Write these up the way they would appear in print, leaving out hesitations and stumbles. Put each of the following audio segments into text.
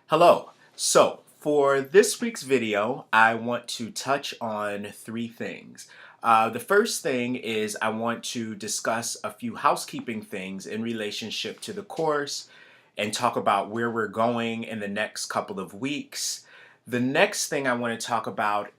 Hello. So, for this week's video, I want to touch on three things. The first thing is I want to discuss a few housekeeping things in relationship to the course and talk about where we're going in the next couple of weeks. The next thing I want to talk about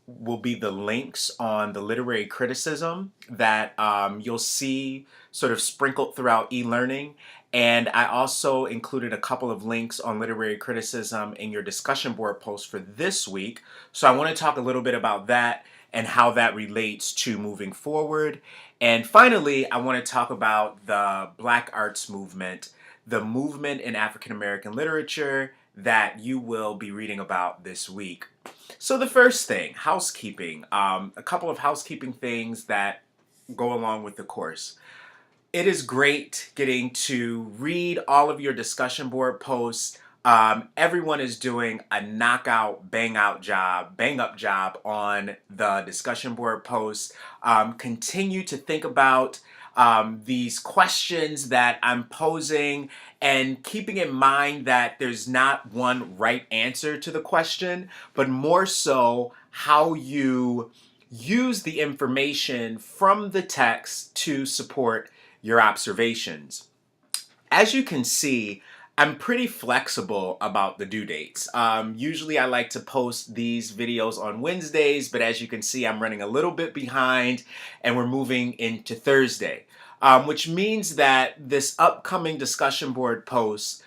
will be the links on the literary criticism that you'll see sort of sprinkled throughout e-learning. And I also included a couple of links on literary criticism in your discussion board post for this week. So I want to talk a little bit about that and how that relates to moving forward. And finally, I want to talk about the Black Arts Movement, the movement in African American literature that you will be reading about this week. So the first thing, housekeeping, a couple of housekeeping things that go along with the course. It is great getting to read all of your discussion board posts. Everyone is doing a knockout, bang up job on the discussion board posts. Continue to think about these questions that I'm posing and keeping in mind that there's not one right answer to the question, but more so how you use the information from the text to support your observations. As you can see, I'm pretty flexible about the due dates. Usually I like to post these videos on Wednesdays, but as you can see, I'm running a little bit behind and we're moving into Thursday, which means that this upcoming discussion board post,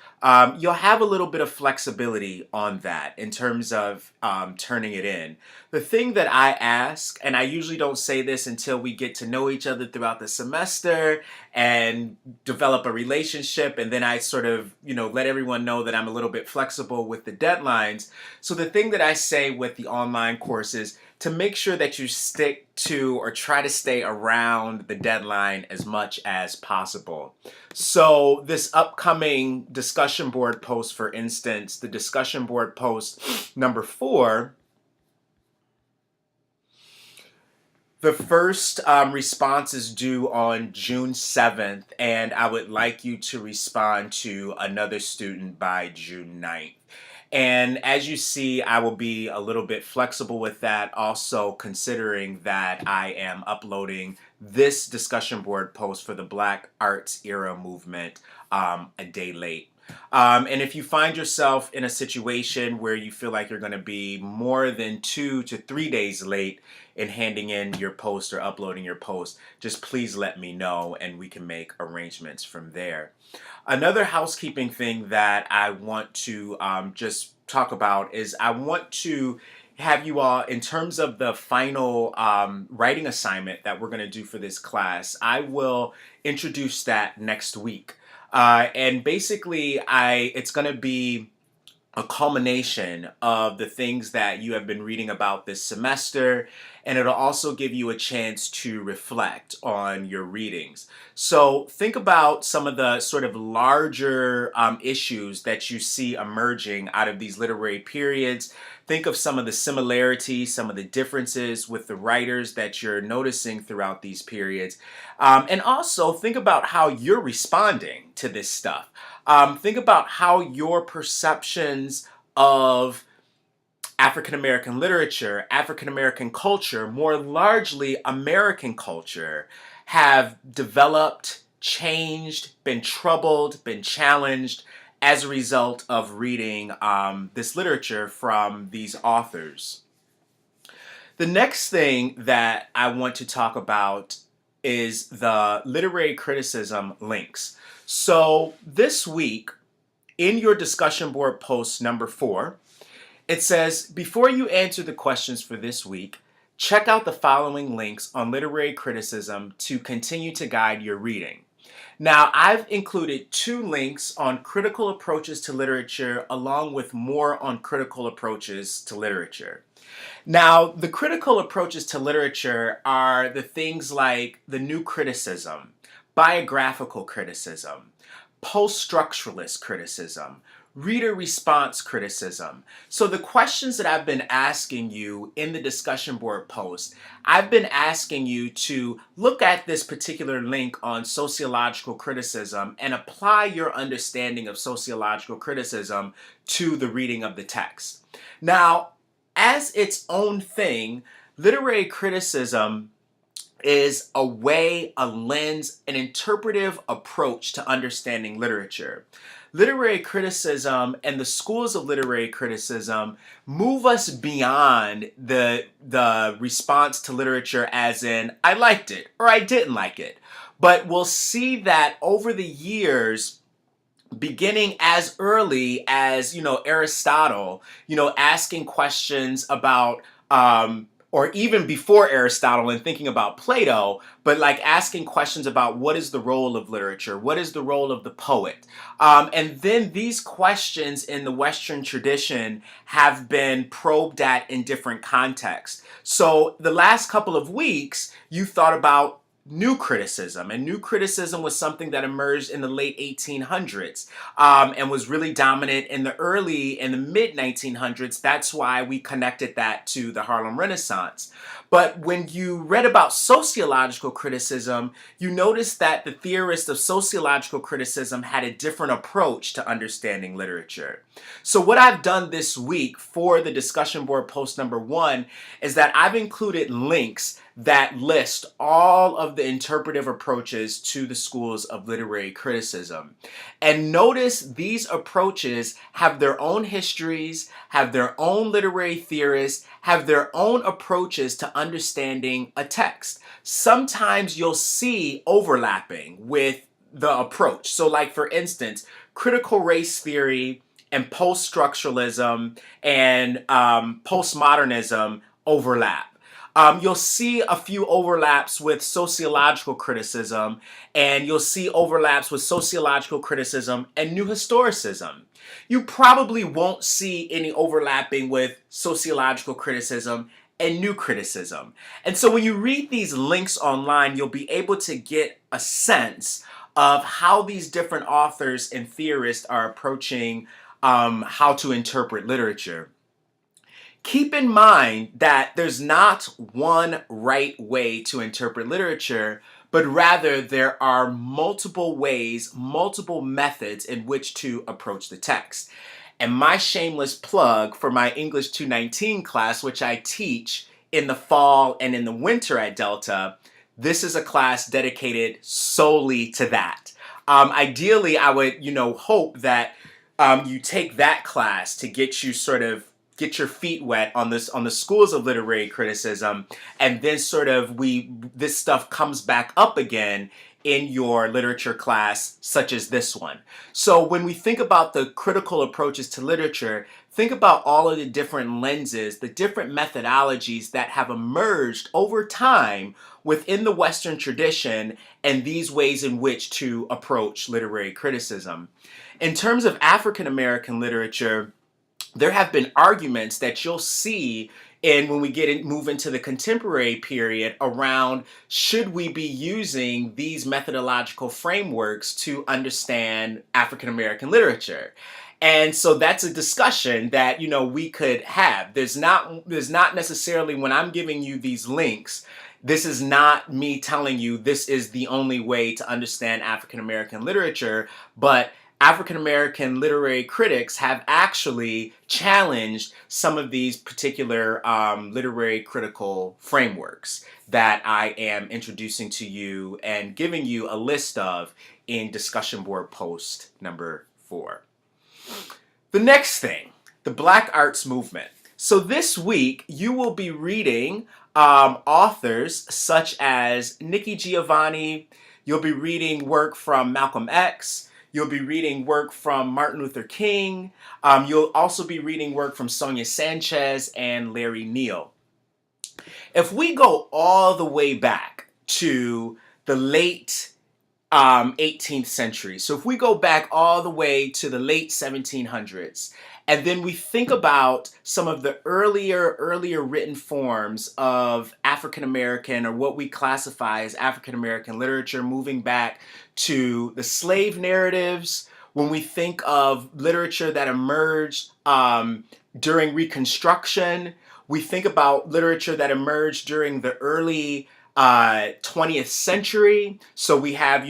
you'll have a little bit of flexibility on that in terms of turning it in. The thing that I ask, and I usually don't say this until we get to know each other throughout the semester and develop a relationship, and then I sort of, let everyone know that I'm a little bit flexible with the deadlines. So the thing that I say with the online courses, to make sure that you stick to or try to stay around the deadline as much as possible. So this upcoming discussion board post, for instance, the discussion board post number 4, the first response is due on June 7th, and I would like you to respond to another student by June 9th. And as you see, I will be a little bit flexible with that, also considering that I am uploading this discussion board post for the Black Arts Era movement a day late. And if you find yourself in a situation where you feel like you're going to be more than 2 to 3 days late in handing in your post or uploading your post, just please let me know and we can make arrangements from there. Another housekeeping thing that I want to just talk about is I want to have you all, in terms of the final writing assignment that we're going to do for this class, I will introduce that next week. And basically, it's going to be a culmination of the things that you have been reading about this semester, and it'll also give you a chance to reflect on your readings. So think about some of the sort of larger issues that you see emerging out of these literary periods. Think of some of the similarities, some of the differences with the writers that you're noticing throughout these periods. And also think about how you're responding to this stuff. Think about how your perceptions of African American literature, African American culture, more largely American culture, have developed, changed, been troubled, been challenged as a result of reading this literature from these authors. The next thing that I want to talk about is the literary criticism links. So this week, in your discussion board post number 4, it says, before you answer the questions for this week, check out the following links on literary criticism to continue to guide your reading. Now, I've included 2 links on critical approaches to literature, along with more on critical approaches to literature. Now, the critical approaches to literature are the things like the new criticism, biographical criticism, post-structuralist criticism, reader response criticism. So the questions that I've been asking you in the discussion board post, I've been asking you to look at this particular link on sociological criticism and apply your understanding of sociological criticism to the reading of the text. Now, as its own thing, literary criticism is a way, a lens, an interpretive approach to understanding literature. Literary criticism and the schools of literary criticism move us beyond the response to literature as in, I liked it or I didn't like it. But we'll see that over the years, beginning as early as Aristotle, asking questions about or even before Aristotle and thinking about Plato, but like asking questions about what is the role of literature, what is the role of the poet. And then these questions in the Western tradition have been probed at in different contexts. So the last couple of weeks, you thought about new criticism, and new criticism was something that emerged in the late 1800s and was really dominant in the mid 1900s. That's why we connected that to the Harlem Renaissance. But when you read about sociological criticism, you noticed that the theorists of sociological criticism had a different approach to understanding literature. So what I've done this week for the discussion board post number 1 is that I've included links that list all of the interpretive approaches to the schools of literary criticism. And notice these approaches have their own histories, have their own literary theorists, have their own approaches to understanding a text. Sometimes you'll see overlapping with the approach. So like for instance, critical race theory and post-structuralism and postmodernism overlap. You'll see a few overlaps with sociological criticism, and you'll see overlaps with sociological criticism and new historicism. You probably won't see any overlapping with sociological criticism and new criticism. And so when you read these links online, you'll be able to get a sense of how these different authors and theorists are approaching how to interpret literature. Keep in mind that there's not one right way to interpret literature, but rather there are multiple ways, multiple methods in which to approach the text. And my shameless plug for my English 219 class, which I teach in the fall and in the winter at Delta, this is a class dedicated solely to that. Ideally, I would, hope that you take that class to get you get your feet wet on the schools of literary criticism, and then this stuff comes back up again in your literature class such as this one. So when we think about the critical approaches to literature, think about all of the different lenses, the different methodologies that have emerged over time within the Western tradition and these ways in which to approach literary criticism. In terms of African American literature, there have been arguments that you'll see when we move into the contemporary period around should we be using these methodological frameworks to understand African American literature. And so that's a discussion that we could have. There's not necessarily, when I'm giving you these links, this is not me telling you this is the only way to understand African American literature, but African American literary critics have actually challenged some of these particular literary critical frameworks that I am introducing to you and giving you a list of in discussion board post number 4. The next thing, the Black Arts Movement. So this week you will be reading authors such as Nikki Giovanni. You'll be reading work from Malcolm X. You'll be reading work from Martin Luther King. You'll also be reading work from Sonia Sanchez and Larry Neal. If we go all the way back to the late 18th century, so if we go back all the way to the late 1700s, and then we think about some of the earlier written forms of African American, or what we classify as African American literature, moving back to the slave narratives, when we think of literature that emerged during Reconstruction, we think about literature that emerged during the early 20th century. So we have,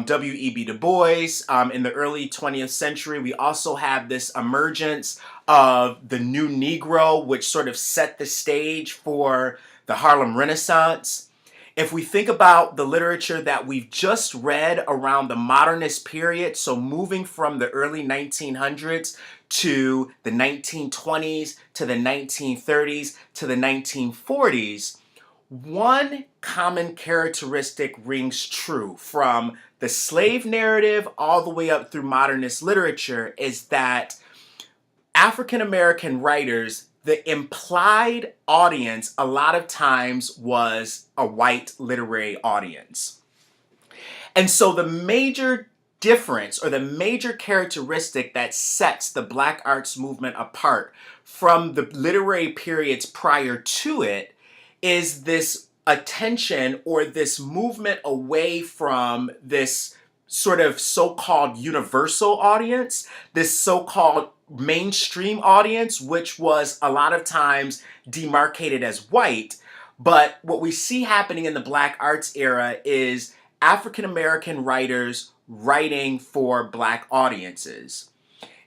W.E.B. Du Bois in the early 20th century. We also have this emergence of the New Negro, which sort of set the stage for the Harlem Renaissance. If we think about the literature that we've just read around the modernist period, so moving from the early 1900s to the 1920s, to the 1930s, to the 1940s, one common characteristic rings true from the slave narrative all the way up through modernist literature is that African American writers, the implied audience a lot of times was a white literary audience. And so the major difference or the major characteristic that sets the Black arts movement apart from the literary periods prior to it is this attention or this movement away from this sort of so-called universal audience, this so-called mainstream audience, which was a lot of times demarcated as white. But what we see happening in the Black arts era is African American writers writing for Black audiences.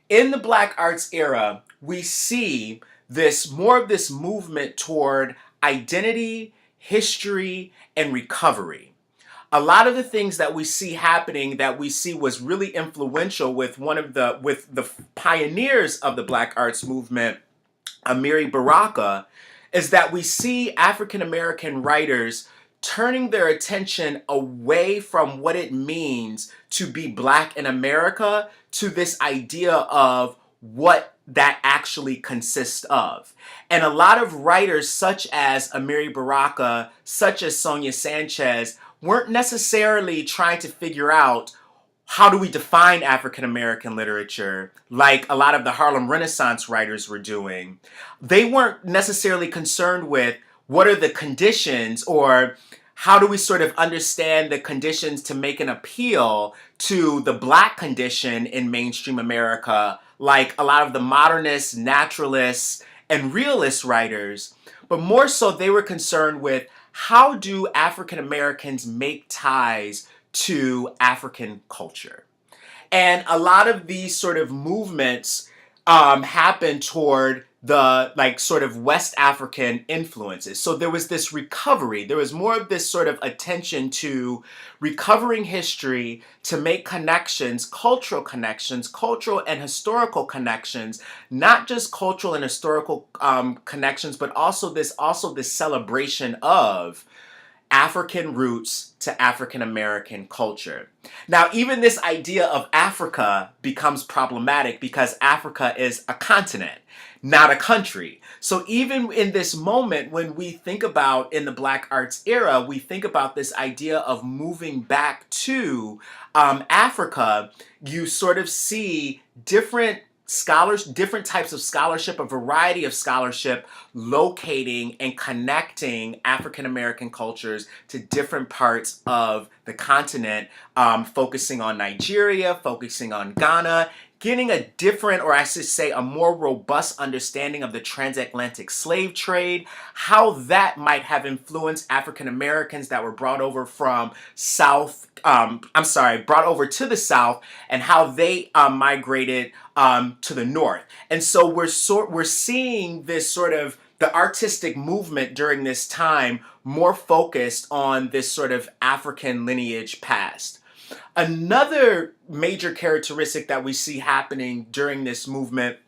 In the Black arts era, we see this more of this movement toward identity, history, and recovery. A lot of the things that we see happening that we see was really influential with the pioneers of the Black arts movement, Amiri Baraka, is that we see African American writers turning their attention away from what it means to be Black in America to this idea of what that actually consists of. And a lot of writers such as Amiri Baraka, such as Sonia Sanchez, weren't necessarily trying to figure out how do we define African American literature like a lot of the Harlem Renaissance writers were doing. They weren't necessarily concerned with what are the conditions or how do we sort of understand the conditions to make an appeal to the Black condition in mainstream America, like a lot of the modernist, naturalists, and realist writers. But more so, they were concerned with how do African Americans make ties to African culture. And a lot of these sort of movements happen toward the like sort of West African influences. So there was this recovery. There was more of this sort of attention to recovering history to make connections, cultural and historical connections, not just cultural and historical connections, but also this celebration of African roots to African American culture. Now, even this idea of Africa becomes problematic because Africa is a continent, not a country. So even in this moment, when we think about in the Black arts era, we think about this idea of moving back to Africa, you sort of see different types of scholarship, a variety of scholarship locating and connecting African American cultures to different parts of the continent, focusing on Nigeria, focusing on Ghana, getting a different, or I should say, a more robust understanding of the transatlantic slave trade, how that might have influenced African Americans that were brought over from brought over to the South, and how they migrated to the North. And so we're seeing this sort of the artistic movement during this time more focused on this sort of African lineage past. Another major characteristic that we see happening during this movement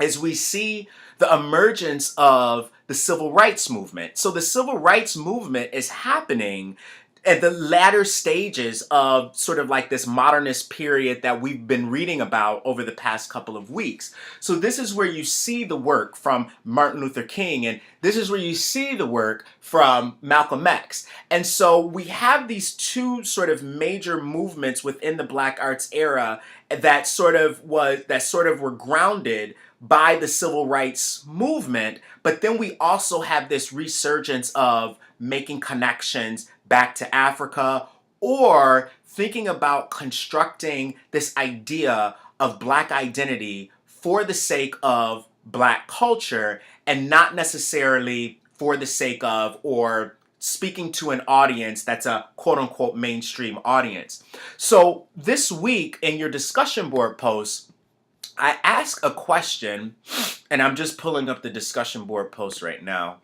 is we see the emergence of the civil rights movement. So the civil rights movement is happening at the latter stages of sort of like this modernist period that we've been reading about over the past couple of weeks. So this is where you see the work from Martin Luther King, and this is where you see the work from Malcolm X. And so we have these two sort of major movements within the Black arts era that sort of were grounded by the civil rights movement, but then we also have this resurgence of making connections back to Africa or thinking about constructing this idea of Black identity for the sake of Black culture and not necessarily for the sake of or speaking to an audience that's a quote unquote mainstream audience. So this week in your discussion board post, I ask a question, and I'm just pulling up the discussion board post right now.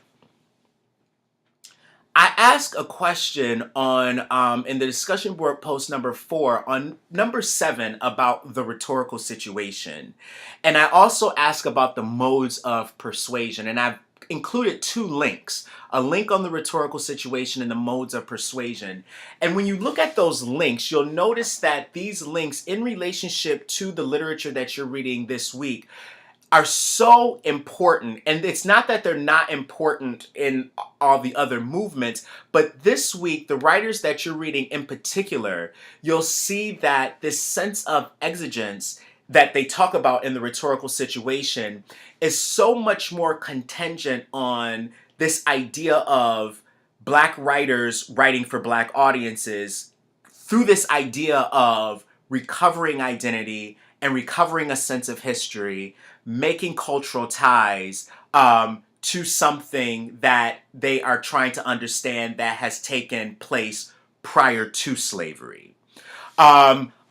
I ask a question on in the discussion board post number 4 on number 7 about the rhetorical situation, and I also ask about the modes of persuasion, and I've included 2 links: a link on the rhetorical situation and the modes of persuasion. And when you look at those links, you'll notice that these links, in relationship to the literature that you're reading this week, are so important. And it's not that they're not important in all the other movements, but this week, the writers that you're reading in particular, you'll see that this sense of exigence that they talk about in the rhetorical situation is so much more contingent on this idea of Black writers writing for Black audiences through this idea of recovering identity and recovering a sense of history, making cultural ties to something that they are trying to understand that has taken place prior to slavery.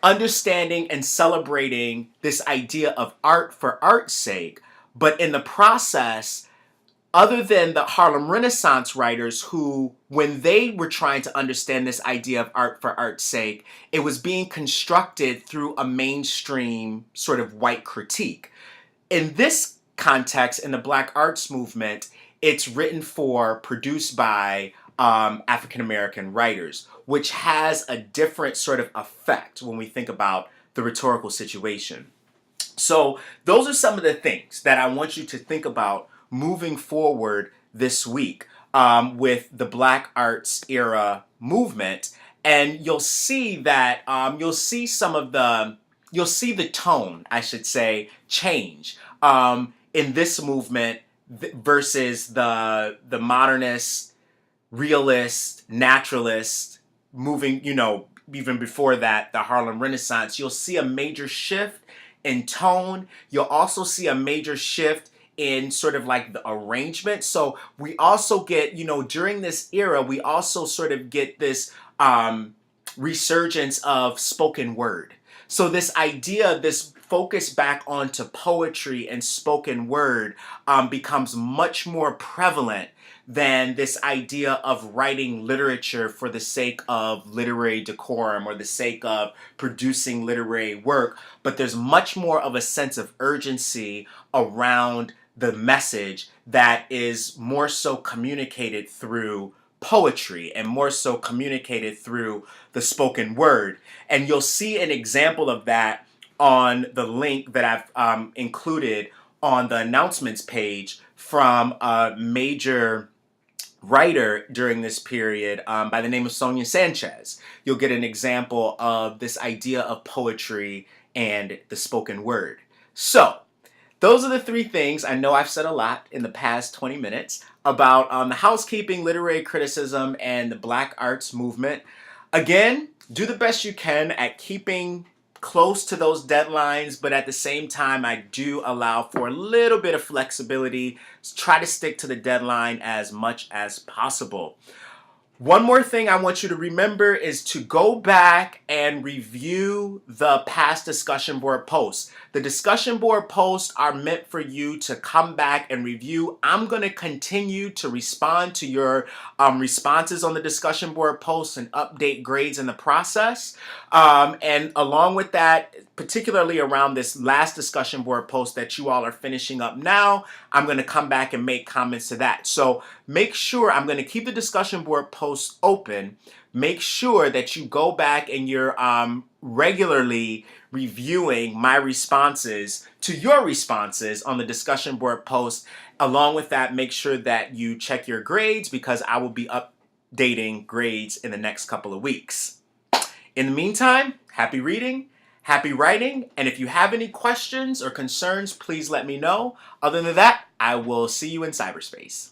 Understanding and celebrating this idea of art for art's sake, but in the process, other than the Harlem Renaissance writers who, when they were trying to understand this idea of art for art's sake, it was being constructed through a mainstream sort of white critique. In this context, in the Black arts movement, it's written for, produced by African American writers, which has a different sort of effect when we think about the rhetorical situation. So those are some of the things that I want you to think about moving forward this week with the Black arts era movement. And you'll see that you'll see the tone, I should say, change in this movement versus the modernist, realist, naturalist moving, even before that, the Harlem Renaissance. You'll see a major shift in tone. You'll also see a major shift in sort of like the arrangement. So we also get, during this era, we also sort of get this resurgence of spoken word. So this idea, this focus back onto poetry and spoken word becomes much more prevalent than this idea of writing literature for the sake of literary decorum or the sake of producing literary work. But there's much more of a sense of urgency around the message that is more so communicated through poetry and more so communicated through the spoken word. And you'll see an example of that on the link that I've included on the announcements page from a major writer during this period by the name of Sonia Sanchez. You'll get an example of this idea of poetry and the spoken word. So, those are the 3 things. I know I've said a lot in the past 20 minutes about the housekeeping, literary criticism, and the Black arts movement. Again, do the best you can at keeping close to those deadlines, but at the same time, I do allow for a little bit of flexibility. Try to stick to the deadline as much as possible. One more thing I want you to remember is to go back and review the past discussion board posts. The discussion board posts are meant for you to come back and review. I'm going to continue to respond to your responses on the discussion board posts and update grades in the process. And along with that, particularly around this last discussion board post that you all are finishing up now, I'm going to come back and make comments to that. So make sure, I'm going to keep the discussion board posts open. Make sure that you go back and you're regularly reviewing my responses to your responses on the discussion board post. Along with that, make sure that you check your grades because I will be updating grades in the next couple of weeks. In the meantime, happy reading, happy writing, and if you have any questions or concerns, please let me know. Other than that, I will see you in cyberspace.